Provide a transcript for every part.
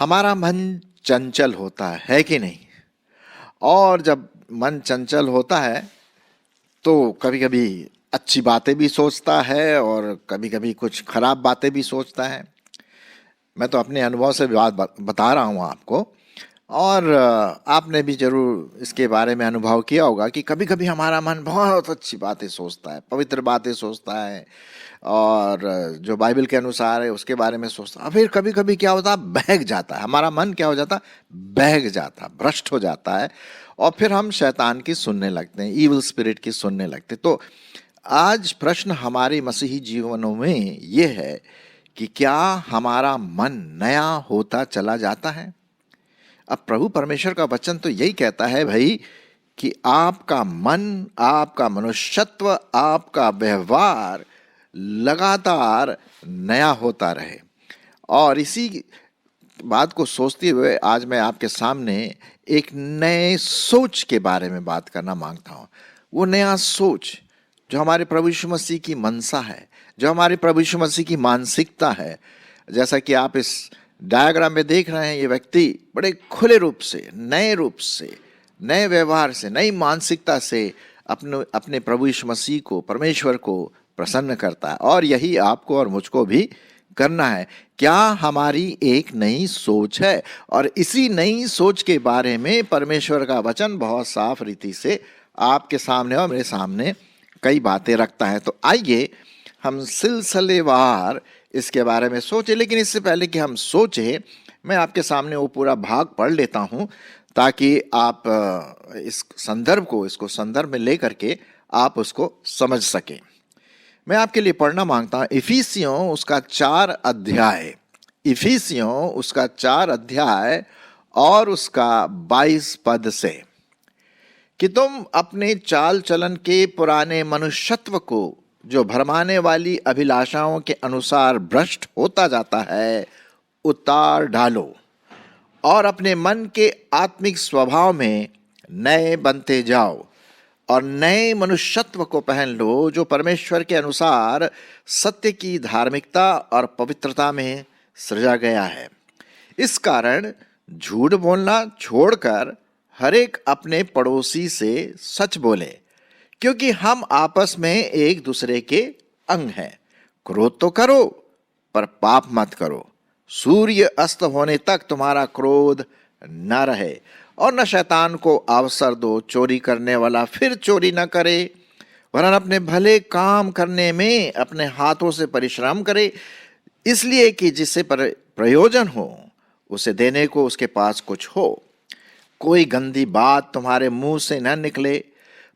हमारा मन चंचल होता है कि नहीं। और जब मन चंचल होता है तो कभी कभी अच्छी बातें भी सोचता है और कभी कभी कुछ खराब बातें भी सोचता है। मैं तो अपने अनुभव से बात बता रहा हूँ आपको। और आपने भी जरूर इसके बारे में अनुभव किया होगा कि कभी कभी हमारा मन बहुत अच्छी बातें सोचता है, पवित्र बातें सोचता है और जो बाइबल के अनुसार है उसके बारे में सोचता है। फिर कभी कभी क्या होता है, बहक जाता है हमारा मन। क्या हो जाता है? बहक जाता है, भ्रष्ट हो जाता है और फिर हम शैतान की सुनने लगते हैं, ईविल स्पिरिट की सुनने लगते हैं। तो आज प्रश्न हमारे मसीही जीवनों में ये है कि क्या हमारा मन नया होता चला जाता है? अब प्रभु परमेश्वर का वचन तो यही कहता है भाई कि आपका मन, आपका मनुष्यत्व, आपका व्यवहार लगातार नया होता रहे। और इसी बात को सोचते हुए आज मैं आपके सामने एक नए सोच के बारे में बात करना मांगता हूँ। वो नया सोच जो हमारे प्रभु यीशु मसीह की मनसा है, जो हमारे प्रभु यीशु मसीह की मानसिकता है। जैसा कि आप इस डायग्राम में देख रहे हैं, ये व्यक्ति बड़े खुले रूप से, नए रूप से, नए व्यवहार से, नई मानसिकता से अपने अपने प्रभु यीशु मसीह को, परमेश्वर को प्रसन्न करता है। और यही आपको और मुझको भी करना है। क्या हमारी एक नई सोच है? और इसी नई सोच के बारे में परमेश्वर का वचन बहुत साफ रीति से आपके सामने और मेरे सामने कई बातें रखता है। तो आइए हम सिलसिलेवार इसके बारे में सोचें। लेकिन इससे पहले कि हम सोचें, मैं आपके सामने वो पूरा भाग पढ़ लेता हूं ताकि आप इस संदर्भ को, इसको संदर्भ में लेकर के आप उसको समझ सकें। मैं आपके लिए पढ़ना मांगता हूं इफिसियों उसका 4 अध्याय, इफिसियों उसका 4 अध्याय और उसका 22 पद से, कि तुम अपने चाल चलन के पुराने मनुष्यत्व को जो भरमाने वाली अभिलाषाओं के अनुसार भ्रष्ट होता जाता है उतार डालो और अपने मन के आत्मिक स्वभाव में नए बनते जाओ और नए मनुष्यत्व को पहन लो जो परमेश्वर के अनुसार सत्य की धार्मिकता और पवित्रता में सृजा गया है। इस कारण झूठ बोलना छोड़कर हर एक अपने पड़ोसी से सच बोले, क्योंकि हम आपस में एक दूसरे के अंग हैं। क्रोध तो करो पर पाप मत करो। सूर्य अस्त होने तक तुम्हारा क्रोध न रहे और न शैतान को अवसर दो। चोरी करने वाला फिर चोरी न करे, वरन अपने भले काम करने में अपने हाथों से परिश्रम करे, इसलिए कि जिससे प्रयोजन हो उसे देने को उसके पास कुछ हो। कोई गंदी बात तुम्हारे मुंह से न निकले,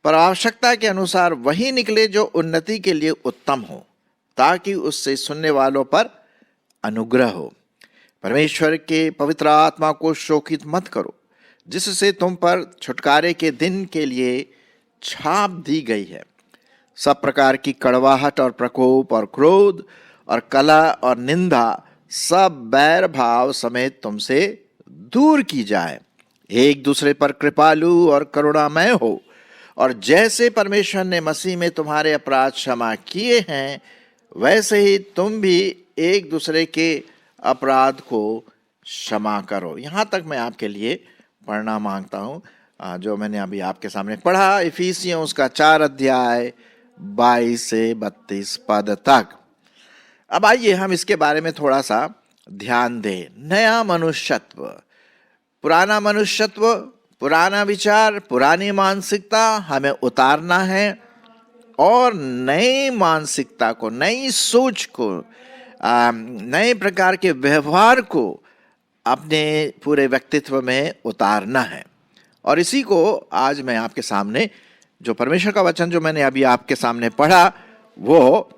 पर आवश्यकता के अनुसार वही निकले जो उन्नति के लिए उत्तम हो, ताकि उससे सुनने वालों पर अनुग्रह हो। परमेश्वर के पवित्र आत्मा को शोकित मत करो, जिससे तुम पर छुटकारे के दिन के लिए छाप दी गई है। सब प्रकार की कड़वाहट और प्रकोप और क्रोध और कलह और निंदा सब बैर भाव समेत तुमसे दूर की जाए। एक दूसरे पर कृपालु और करुणामय हो, और जैसे परमेश्वर ने मसीह में तुम्हारे अपराध क्षमा किए हैं, वैसे ही तुम भी एक दूसरे के अपराध को क्षमा करो। यहाँ तक मैं आपके लिए पढ़ना मांगता हूँ जो मैंने अभी आपके सामने पढ़ा, इफिसियों उसका 4 अध्याय 22 से 32 पद तक। अब आइए हम इसके बारे में थोड़ा सा ध्यान दें। नया मनुष्यत्व, पुराना मनुष्यत्व, पुराना विचार, पुरानी मानसिकता हमें उतारना है और नई मानसिकता को, नई सोच को, नए प्रकार के व्यवहार को अपने पूरे व्यक्तित्व में उतारना है। और इसी को आज मैं आपके सामने, जो परमेश्वर का वचन जो मैंने अभी आपके सामने पढ़ा, वो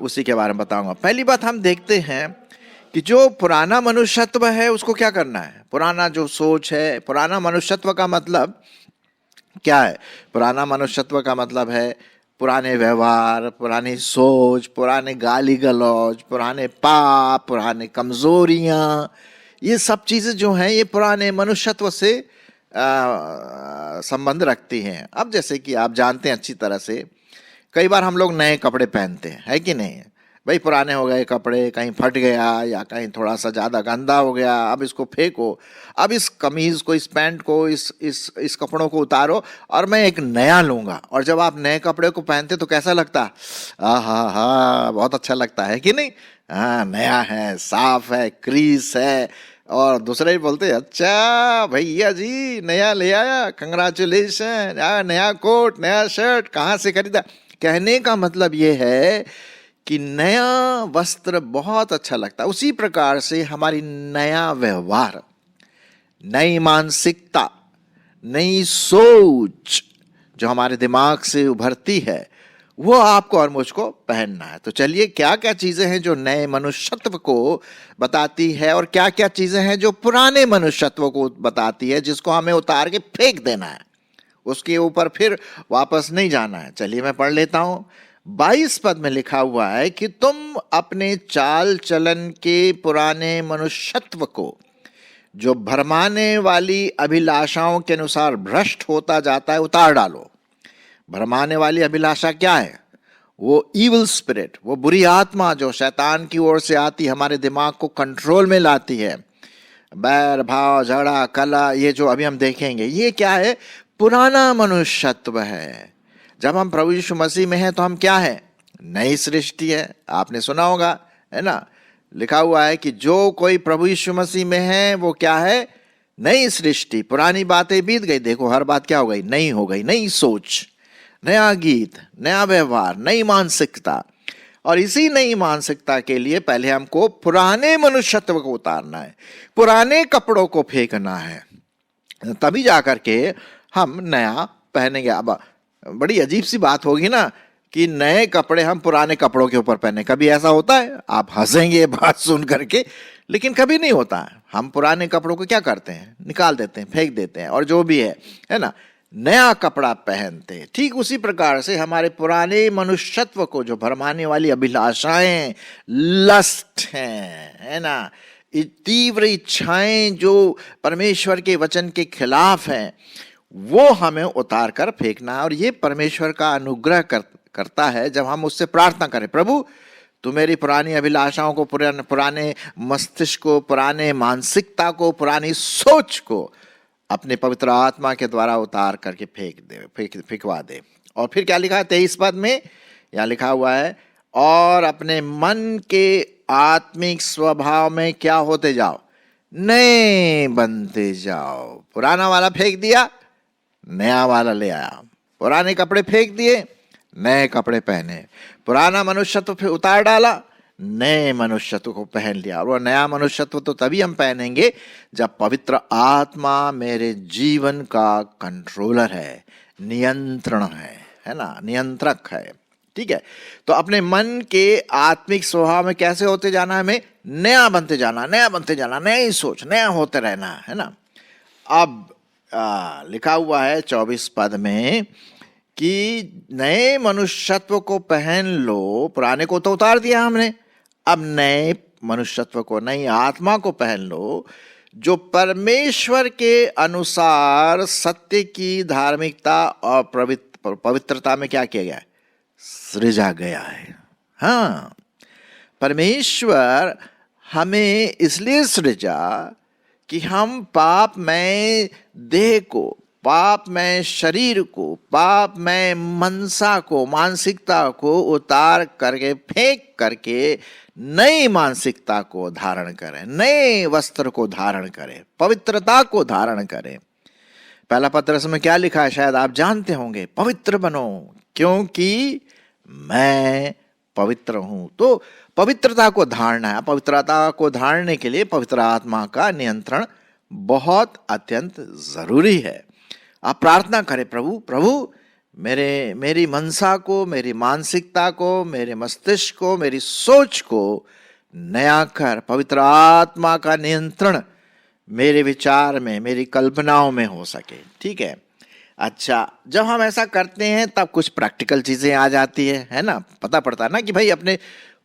उसी के बारे में बताऊंगा। पहली बात हम देखते हैं कि जो पुराना मनुष्यत्व है उसको क्या करना है। पुराना जो सोच है, पुराना मनुष्यत्व का मतलब क्या है? पुराना मनुष्यत्व का मतलब है पुराने व्यवहार, पुरानी सोच, पुराने गाली गलौज, पुराने पाप, पुराने कमजोरियां, ये सब चीजें जो हैं ये पुराने मनुष्यत्व से संबंध रखती हैं। अब जैसे कि आप जानते हैं अच्छी तरह से, कई बार हम लोग नए कपड़े पहनते हैं, है कि नहीं? भाई पुराने हो गए कपड़े, कहीं फट गया या कहीं थोड़ा सा ज़्यादा गंदा हो गया, अब इसको फेंको, अब इस कमीज़ को, इस पैंट को, इस कपड़ों को उतारो और मैं एक नया लूँगा। और जब आप नए कपड़े को पहनते तो कैसा लगता? आहा हा, बहुत अच्छा लगता है कि नहीं? हाँ, नया है, साफ है, क्रीस है। और दूसरे ही बोलते अच्छा भैया जी नया ले आया, कंग्रेचुलेशन, नया कोट, नया शर्ट, कहाँ से खरीदा? कहने का मतलब ये है कि नया वस्त्र बहुत अच्छा लगता है। उसी प्रकार से हमारी नया व्यवहार, नई मानसिकता, नई सोच जो हमारे दिमाग से उभरती है, वो आपको और मुझको पहनना है। तो चलिए, क्या क्या चीजें हैं जो नए मनुष्यत्व को बताती है और क्या क्या चीजें हैं जो पुराने मनुष्यत्व को बताती है, जिसको हमें उतार के फेंक देना है, उसके ऊपर फिर वापस नहीं जाना है। चलिए मैं पढ़ लेता हूं। 22 पद में लिखा हुआ है कि तुम अपने चाल चलन के पुराने मनुष्यत्व को, जो भरमाने वाली अभिलाषाओं के अनुसार भ्रष्ट होता जाता है, उतार डालो। भरमाने वाली अभिलाषा क्या है? वो ईविल स्पिरिट, वो बुरी आत्मा जो शैतान की ओर से आती, हमारे दिमाग को कंट्रोल में लाती है। बैर भाव, झगड़ा, कला, ये जो अभी हम देखेंगे, ये क्या है? पुराना मनुष्यत्व है। जब हम प्रभु यीशु मसीह में हैं तो हम क्या है? नई सृष्टि है। आपने सुना होगा, है ना, लिखा हुआ है कि जो कोई प्रभु यीशु मसीह में है वो क्या है? नई सृष्टि। पुरानी बातें बीत गई, देखो हर बात क्या हो गई? नई हो गई। नई सोच, नया गीत, नया व्यवहार, नई मानसिकता। और इसी नई मानसिकता के लिए पहले हमको पुराने मनुष्यत्व को उतारना है, पुराने कपड़ों को फेंकना है, तभी जाकर के हम नया पहनेंगे। अब बड़ी अजीब सी बात होगी ना कि नए कपड़े हम पुराने कपड़ों के ऊपर पहने। कभी ऐसा होता है? आप हंसेंगे बात सुन करके, लेकिन कभी नहीं होता है। हम पुराने कपड़ों को क्या करते हैं? निकाल देते हैं, फेंक देते हैं, और जो भी है ना, नया कपड़ा पहनते हैं। ठीक उसी प्रकार से हमारे पुराने मनुष्यत्व को, जो भरमाने वाली अभिलाषाएं, लस्ट हैं, है ना, तीव्र इच्छाएं जो परमेश्वर के वचन के खिलाफ हैं, वो हमें उतार कर फेंकना है। और ये परमेश्वर का अनुग्रह करता है जब हम उससे प्रार्थना करें, प्रभु तू मेरी पुरानी अभिलाषाओं को, पुराने मस्तिष्क को, पुराने मानसिकता को, पुरानी सोच को अपने पवित्र आत्मा के द्वारा उतार करके फेंकवा दे। और फिर क्या लिखा है 23 पद में? यहाँ लिखा हुआ है, और अपने मन के आत्मिक स्वभाव में क्या होते जाओ? नए बनते जाओ। पुराना वाला फेंक दिया, नया वाला ले आया। पुराने कपड़े फेंक दिए, नए कपड़े पहने। पुराना मनुष्यत्व फिर उतार डाला, नए मनुष्यत्व को पहन लिया। और वह नया मनुष्यत्व तो तभी हम पहनेंगे जब पवित्र आत्मा मेरे जीवन का कंट्रोलर है, नियंत्रण है ना, नियंत्रक है। ठीक है, तो अपने मन के आत्मिक स्वभाव में कैसे होते जाना? हमें नया बनते जाना, नया बनते जाना, नई सोच, नया होते रहना, है ना। अब लिखा हुआ है 24 पद में कि नए मनुष्यत्व को पहन लो। पुराने को तो उतार दिया हमने, अब नए मनुष्यत्व को, नई आत्मा को पहन लो, जो परमेश्वर के अनुसार सत्य की धार्मिकता और पवित्रता में क्या किया गया है? सृजा गया है। हाँ, परमेश्वर हमें इसलिए सृजा कि हम पाप में देह को, पाप में शरीर को, पाप में मनसा को, मानसिकता को उतार करके, फेंक करके नई मानसिकता को धारण करें, नए वस्त्र को धारण करें, पवित्रता को धारण करें। पहला पत्रस में क्या लिखा है? शायद आप जानते होंगे, पवित्र बनो क्योंकि मैं पवित्र हूं। तो पवित्रता को धारना है। पवित्रता को धारने के लिए पवित्र आत्मा का नियंत्रण बहुत अत्यंत जरूरी है। आप प्रार्थना करें, प्रभु मेरी मनसा को, मेरी मानसिकता को, मेरे मस्तिष्क को, मेरी सोच को नया कर। पवित्र आत्मा का नियंत्रण मेरे विचार में, मेरी कल्पनाओं में हो सके। ठीक है, अच्छा, जब हम ऐसा करते हैं तब कुछ प्रैक्टिकल चीजें आ जाती है ना। पता पड़ता है ना कि भाई अपने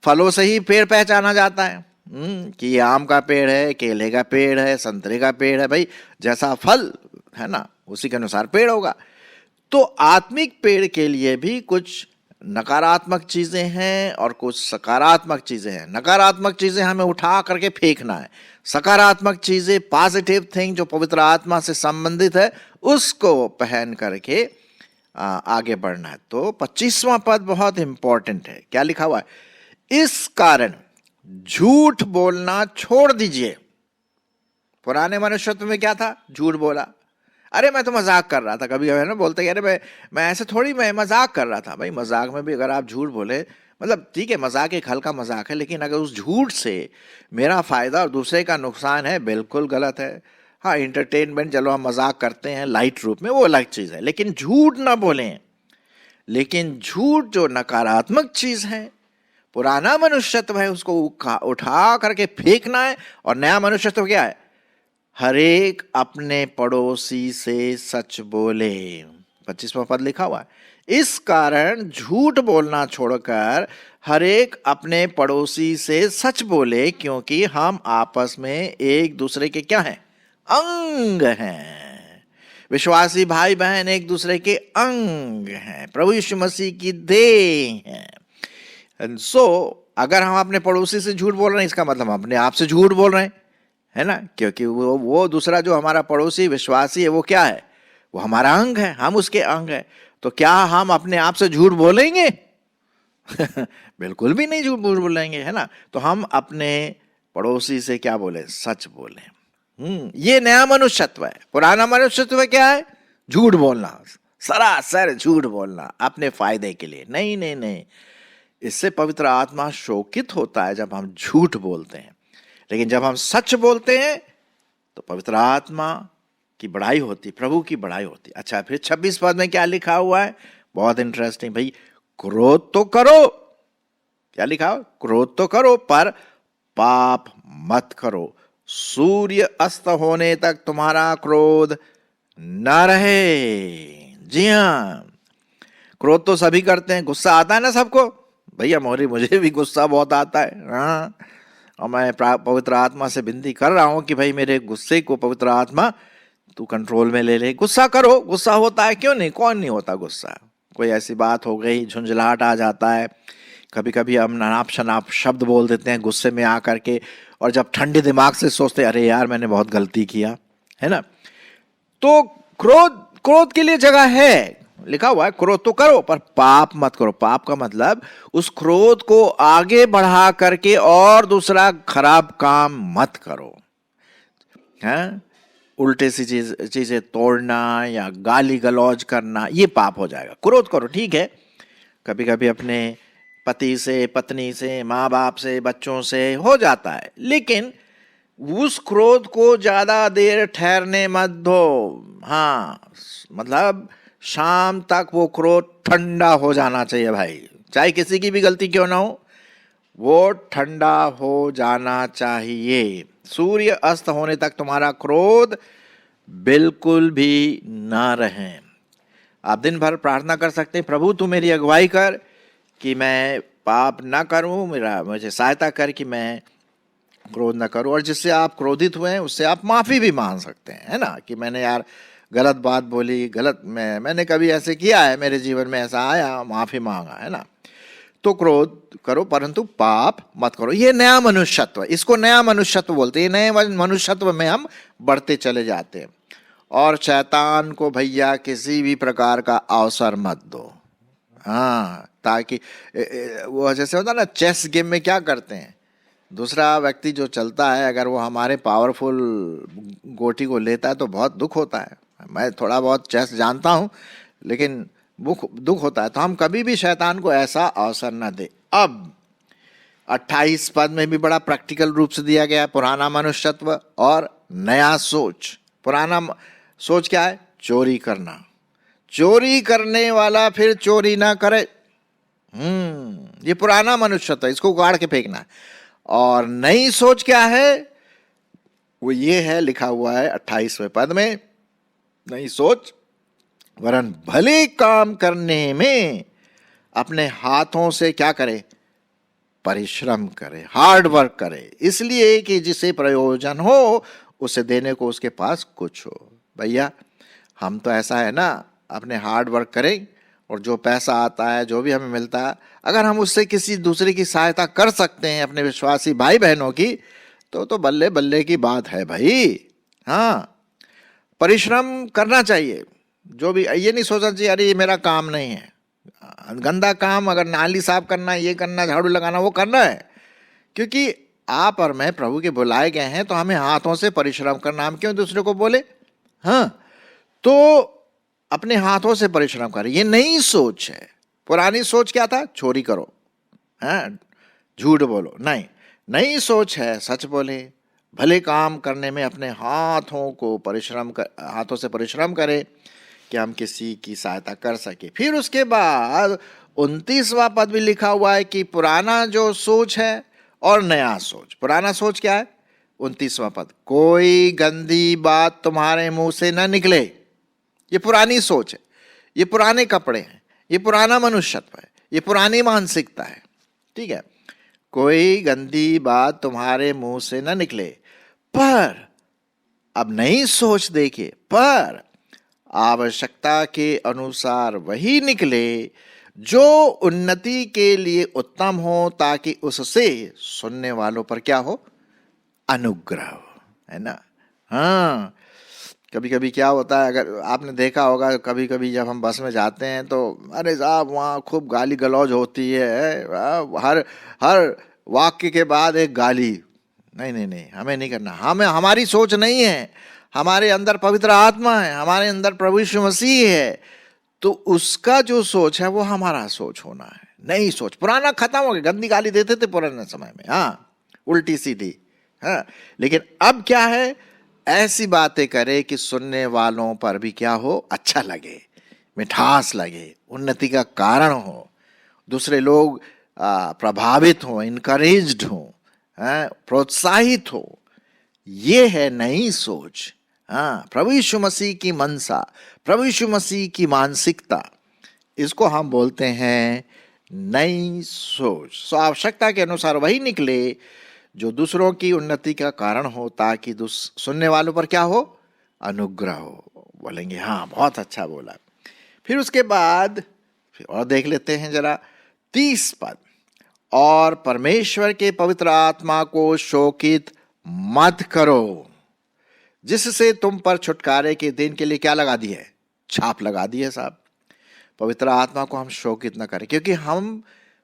फलों से ही पेड़ पहचाना जाता है कि ये आम का पेड़ है, केले का पेड़ है, संतरे का पेड़ है। भाई जैसा फल है ना, उसी के अनुसार पेड़ होगा। तो आत्मिक पेड़ के लिए भी कुछ नकारात्मक चीजें हैं और कुछ सकारात्मक चीजें हैं। नकारात्मक चीजें हमें उठा करके फेंकना है, सकारात्मक चीजें पॉजिटिव थिंग जो पवित्र आत्मा से संबंधित है उसको पहन करके आगे बढ़ना है। तो 25वां पद बहुत इंपॉर्टेंट है। क्या लिखा हुआ है? इस कारण झूठ बोलना छोड़ दीजिए। पुराने मनुष्यत्व में क्या था? झूठ बोला। अरे मैं तो मजाक कर रहा था, कभी कभी ना बोलते अरे मैं ऐसे थोड़ी, मैं मजाक कर रहा था। भाई मजाक में भी अगर आप झूठ बोले, मतलब ठीक है मजाक एक हल्का मजाक है, लेकिन अगर उस झूठ से मेरा फायदा और दूसरे का नुकसान है, बिल्कुल गलत है। हाँ एंटरटेनमेंट चलो हम मजाक करते हैं लाइट रूप में, वो अलग चीज है, लेकिन झूठ ना बोलें। लेकिन झूठ जो नकारात्मक चीज है, पुराना मनुष्यत्व है, उसको उठा करके फेंकना है। और नया मनुष्यत्व क्या है? हरेक अपने पड़ोसी से सच बोले। 25वां पद लिखा हुआ है, इस कारण झूठ बोलना छोड़कर हरेक अपने पड़ोसी से सच बोले, क्योंकि हम आपस में एक दूसरे के क्या हैं? अंग हैं। विश्वासी भाई बहन एक दूसरे के अंग हैं, प्रभु यीशु मसीह की देह हैं। एंड सो अगर हम अपने पड़ोसी से झूठ बोल रहे हैं, इसका मतलब हम अपने आप से झूठ बोल रहे हैं, है ना? क्योंकि वो दूसरा जो हमारा पड़ोसी विश्वासी है वो क्या है? वो हमारा अंग है, हम उसके अंग है। तो क्या हम अपने आप से झूठ बोलेंगे? बिल्कुल भी नहीं झूठ बोलेंगे, है ना? तो हम अपने पड़ोसी से क्या बोले? सच बोले। ये नया मनुष्यत्व है। पुराना मनुष्यत्व क्या है? झूठ बोलना, सरासर झूठ बोलना अपने फायदे के लिए। नहीं नहीं नहीं, इससे पवित्र आत्मा शोकित होता है जब हम झूठ बोलते हैं। लेकिन जब हम सच बोलते हैं तो पवित्र आत्मा की बड़ाई होती, प्रभु की बड़ाई होती। अच्छा, फिर 26 पद में क्या लिखा हुआ है? बहुत इंटरेस्टिंग भाई। क्रोध तो करो, क्या लिखा हो? क्रोध तो करो पर पाप मत करो। सूर्य अस्त होने तक तुम्हारा क्रोध न रहे। जी हाँ, क्रोध तो सभी करते हैं, गुस्सा आता है ना सबको। भैया मोरी मुझे भी गुस्सा बहुत आता है। हाँ, और मैं पवित्र आत्मा से विनती कर रहा हूं कि भाई मेरे गुस्से को पवित्र आत्मा तू कंट्रोल में ले ले। गुस्सा करो, गुस्सा होता है, क्यों नहीं, कौन नहीं होता गुस्सा? कोई ऐसी बात हो गई, झुंझलाहट आ जाता है, कभी कभी हम नाप शनाप शब्द बोल देते हैं गुस्से में आकर के, और जब ठंडे दिमाग से सोचते अरे यार मैंने बहुत गलती किया, है ना? तो क्रोध के लिए जगह है, लिखा हुआ है क्रोध तो करो पर पाप मत करो। पाप का मतलब उस क्रोध को आगे बढ़ा करके और दूसरा खराब काम मत करो। हैं? उल्टे सी चीजें तोड़ना या गाली गलौज करना, ये पाप हो जाएगा। क्रोध करो ठीक है, कभी कभी अपने पति से, पत्नी से, माँ बाप से, बच्चों से हो जाता है, लेकिन उस क्रोध को ज्यादा देर ठहरने मत दो। हाँ, मतलब शाम तक वो क्रोध ठंडा हो जाना चाहिए भाई, चाहे किसी की भी गलती क्यों ना हो, वो ठंडा हो जाना चाहिए। सूर्य अस्त होने तक तुम्हारा क्रोध बिल्कुल भी ना रहे। आप दिन भर प्रार्थना कर सकते हैं, प्रभु तू मेरी अगुवाई कर कि मैं पाप ना करूं, मुझे सहायता कर कि मैं क्रोध ना करूं। और जिससे आप क्रोधित हुए हैं उससे आप माफी भी मांग सकते हैं, है ना? कि मैंने यार गलत बात बोली, मैंने कभी ऐसे किया है, मेरे जीवन में ऐसा आया, माफी मांगा, है ना? तो क्रोध करो परंतु पाप मत करो। ये नया मनुष्यत्व, इसको नया मनुष्यत्व बोलते हैं। नए मनुष्यत्व में हम बढ़ते चले जाते हैं। और शैतान को भैया किसी भी प्रकार का अवसर मत दो। हाँ, ताकि वो जैसे होता है ना, चेस गेम में क्या करते हैं, दूसरा व्यक्ति जो चलता है अगर वो हमारे पावरफुल गोटी को लेता है तो बहुत दुख होता है। मैं थोड़ा बहुत चेस जानता हूँ, लेकिन दुख होता है। तो हम कभी भी शैतान को ऐसा अवसर न दे। अब 28 पद में भी बड़ा प्रैक्टिकल रूप से दिया गया है पुराना मनुष्यत्व और नया सोच। पुराना सोच क्या है? चोरी करना। चोरी करने वाला फिर चोरी ना करे। ये पुराना मनुष्यत्व, इसको उगाड़ के फेंकना है। और नई सोच क्या है? वो ये है, लिखा हुआ है 28वें पद में, नई सोच वरन भले काम करने में अपने हाथों से क्या करे? परिश्रम करे, हार्ड वर्क करे, इसलिए कि जिसे प्रयोजन हो उसे देने को उसके पास कुछ हो। भैया हम तो ऐसा है ना, अपने हार्ड वर्क करें और जो पैसा आता है, जो भी हमें मिलता है, अगर हम उससे किसी दूसरे की सहायता कर सकते हैं, अपने विश्वासी भाई बहनों की, तो बल्ले बल्ले की बात है भाई। हाँ, परिश्रम करना चाहिए। जो भी, ये नहीं सोचना चाहिए अरे ये मेरा काम नहीं है। गंदा काम, अगर नाली साफ करना, ये करना, झाड़ू लगाना, वो करना है, क्योंकि आप और मैं प्रभु के बुलाए गए हैं, तो हमें हाथों से परिश्रम करना। हम क्यों दूसरे को बोले? हाँ, तो अपने हाथों से परिश्रम करें। ये नई सोच है। पुरानी सोच क्या था? चोरी करो, हाँ, झूठ बोलो। नहीं, नई सोच है सच बोले, भले काम करने में अपने हाथों से परिश्रम करें कि हम किसी की सहायता कर सके। फिर उसके बाद 29वां पद भी लिखा हुआ है कि पुराना जो सोच है और नया सोच। पुराना सोच क्या है? 29वां पद, कोई गंदी बात तुम्हारे मुंह से न निकले। ये पुरानी सोच है, ये पुराने कपड़े हैं, ये पुराना मनुष्यत्व है, ये पुरानी मानसिकता है। ठीक है, कोई गंदी बात तुम्हारे मुंह से न निकले, पर अब नई सोच देखिए, पर आवश्यकता के अनुसार वही निकले जो उन्नति के लिए उत्तम हो, ताकि उससे सुनने वालों पर क्या हो? अनुग्रह हो, है ना। हाँ, कभी कभी क्या होता है, अगर आपने देखा होगा, कभी कभी जब हम बस में जाते हैं तो अरे साहब वहाँ खूब गाली गलौज होती है, हर हर वाक्य के बाद एक गाली। नहीं नहीं नहीं, हमें नहीं करना। हमारी सोच नहीं है, हमारे अंदर पवित्र आत्मा है, हमारे अंदर प्रभु यीशु मसीह है, तो उसका जो सोच है वो हमारा सोच होना है, नई सोच। पुराना खत्म हो गया, गंदी गाली देते थे पुराने समय में, हाँ, उल्टी सीधी, हाँ। लेकिन अब क्या है? ऐसी बातें करे कि सुनने वालों पर भी क्या हो? अच्छा लगे, मिठास लगे, उन्नति का कारण हो, दूसरे लोग प्रभावित हो, इनकरेज्ड हो, प्रोत्साहित हो। ये है नई सोच। हाँ, प्रभु यीशु मसीह की मनसा, प्रभु यीशु मसीह की मानसिकता, इसको हम बोलते हैं नई सोच। सो आवश्यकता के अनुसार वही निकले जो दूसरों की उन्नति का कारण हो, ताकि सुनने वालों पर क्या हो? अनुग्रह हो। बोलेंगे हाँ, बहुत अच्छा बोला। फिर उसके बाद फिर और देख लेते हैं जरा 30 पद, और परमेश्वर के पवित्र आत्मा को शोकित मत करो, जिससे तुम पर छुटकारे के दिन के लिए क्या लगा दी है? छाप लगा दी है साहब। पवित्र आत्मा को हम शोकित न करें, क्योंकि हम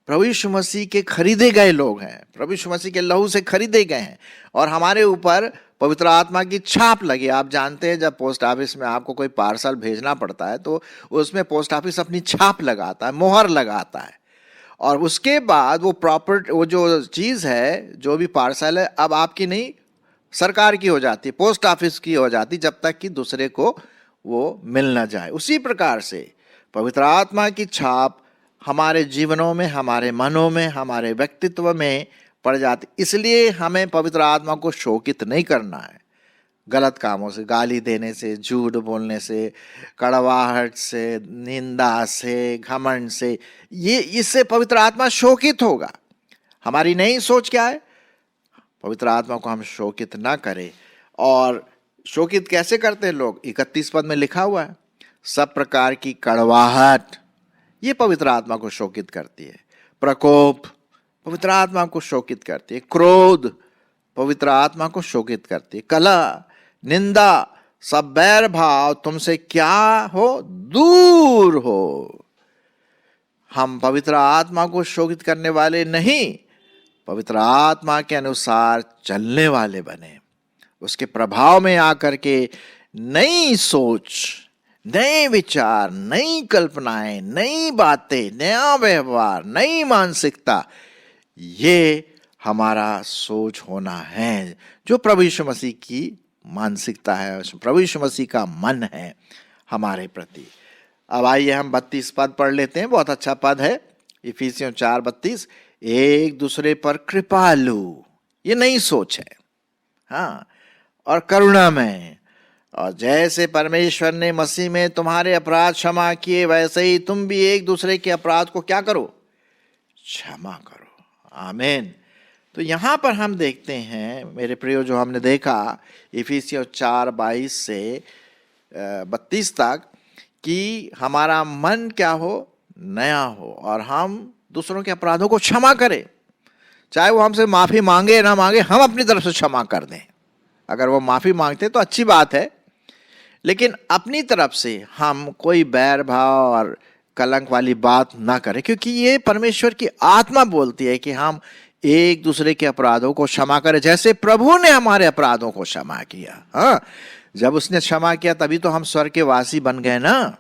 प्रभु यीशु मसीह के खरीदे गए लोग हैं, प्रभु यीशु मसीह के लहू से खरीदे गए हैं, और हमारे ऊपर पवित्र आत्मा की छाप लगी। आप जानते हैं, जब पोस्ट ऑफिस में आपको कोई पार्सल भेजना पड़ता है तो उसमें पोस्ट ऑफिस अपनी छाप लगाता है, मोहर लगाता है, और उसके बाद वो जो चीज़ है, जो भी पार्सल है, अब आपकी नहीं, सरकार की हो जाती, पोस्ट ऑफिस की हो जाती, जब तक कि दूसरे को वो मिल ना जाए। उसी प्रकार से पवित्र आत्मा की छाप हमारे जीवनों में, हमारे मनों में, हमारे व्यक्तित्व में पड़ जाती। इसलिए हमें पवित्र आत्मा को शोकित नहीं करना है गलत कामों से, गाली देने से, झूठ बोलने से, कड़वाहट से, निंदा से, घमंड से। ये इससे पवित्र आत्मा शोकित होगा। हमारी नई सोच क्या है? पवित्र आत्मा को हम शोकित ना करें। और शोकित कैसे करते हैं लोग? 31 पद में लिखा हुआ है, सब प्रकार की कड़वाहट, ये पवित्र आत्मा को शोकित करती है। प्रकोप पवित्र आत्मा को शोकित करती है। क्रोध पवित्र आत्मा को शोकित करती है। कलह, निंदा, सब बैर भाव तुमसे क्या हो? दूर हो। हम पवित्र आत्मा को शोकित करने वाले नहीं, पवित्र आत्मा के अनुसार चलने वाले बने, उसके प्रभाव में आकर के नई सोच, नए विचार, नई कल्पनाएं, नई बातें, नया व्यवहार, नई मानसिकता, ये हमारा सोच होना है, जो प्रभु यीशु मसीह की मानसिकता है, प्रभु यीशु मसीह का मन है हमारे प्रति। अब आइए हम 32 पद पढ़ लेते हैं, बहुत अच्छा पद है, इफिसियों 4:32। एक दूसरे पर कृपालु, ये नई सोच है, हाँ, और करुणामय, और जैसे परमेश्वर ने मसीह में तुम्हारे अपराध क्षमा किए, वैसे ही तुम भी एक दूसरे के अपराध को क्या करो? क्षमा करो। आमीन। तो यहाँ पर हम देखते हैं मेरे प्रियो, जो हमने देखा इफिसियों 4:22 से 32 तक, कि हमारा मन क्या हो? नया हो और हम दूसरों के अपराधों को क्षमा करें। चाहे वो हमसे माफ़ी मांगे ना मांगे, हम अपनी तरफ से क्षमा कर दें। अगर वो माफ़ी मांगते तो अच्छी बात है, लेकिन अपनी तरफ से हम कोई बैर भाव और कलंक वाली बात ना करें, क्योंकि ये परमेश्वर की आत्मा बोलती है कि हम एक दूसरे के अपराधों को क्षमा करें, जैसे प्रभु ने हमारे अपराधों को क्षमा किया। हाँ, जब उसने क्षमा किया तभी तो हम स्वर्ग के वासी बन गए ना।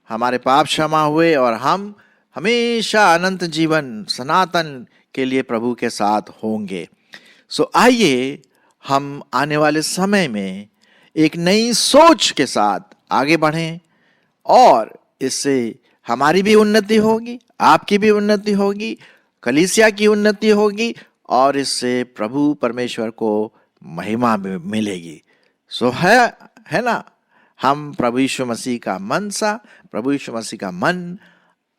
हमारे पाप क्षमा हुए और हम हमेशा अनंत जीवन सनातन के लिए प्रभु के साथ होंगे। सो आइए हम आने वाले समय में एक नई सोच के साथ आगे बढ़ें और इससे हमारी भी उन्नति होगी, आपकी भी उन्नति होगी, कलीसिया की उन्नति होगी और इससे प्रभु परमेश्वर को महिमा मिलेगी। सो है ना, हम प्रभु यीशु मसीह का मनसा, प्रभु यीशु मसीह का मन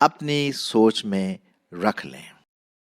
अपनी सोच में रख लें।